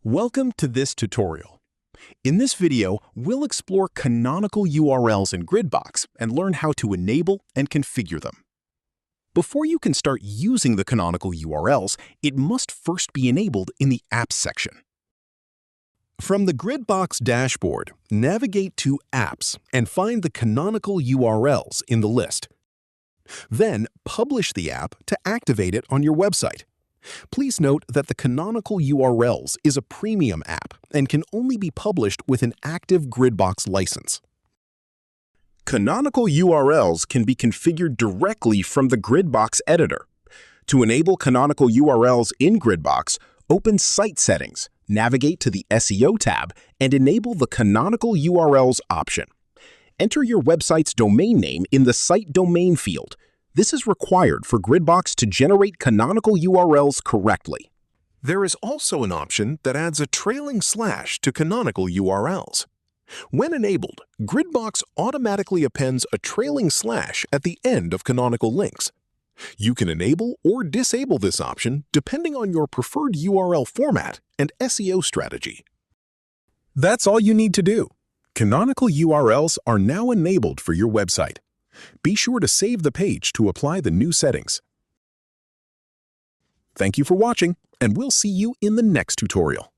Welcome to this tutorial. In this video, we'll explore canonical URLs in Gridbox and learn how to enable and configure them. Before you can start using the canonical URLs, it must first be enabled in the Apps section. From the Gridbox dashboard, navigate to Apps and find the canonical URLs in the list. Then publish the app to activate it on your website. Please note that the Canonical URLs is a premium app and can only be published with an active Gridbox license. Canonical URLs can be configured directly from the Gridbox editor. To enable canonical URLs in Gridbox, open Site Settings, navigate to the SEO tab, and enable the Canonical URLs option. Enter your website's domain name in the Site Domain field. This is required for Gridbox to generate canonical URLs correctly. There is also an option that adds a trailing slash to canonical URLs. When enabled, Gridbox automatically appends a trailing slash at the end of canonical links. You can enable or disable this option depending on your preferred URL format and SEO strategy. That's all you need to do. Canonical URLs are now enabled for your website. Be sure to save the page to apply the new settings. Thank you for watching, and we'll see you in the next tutorial.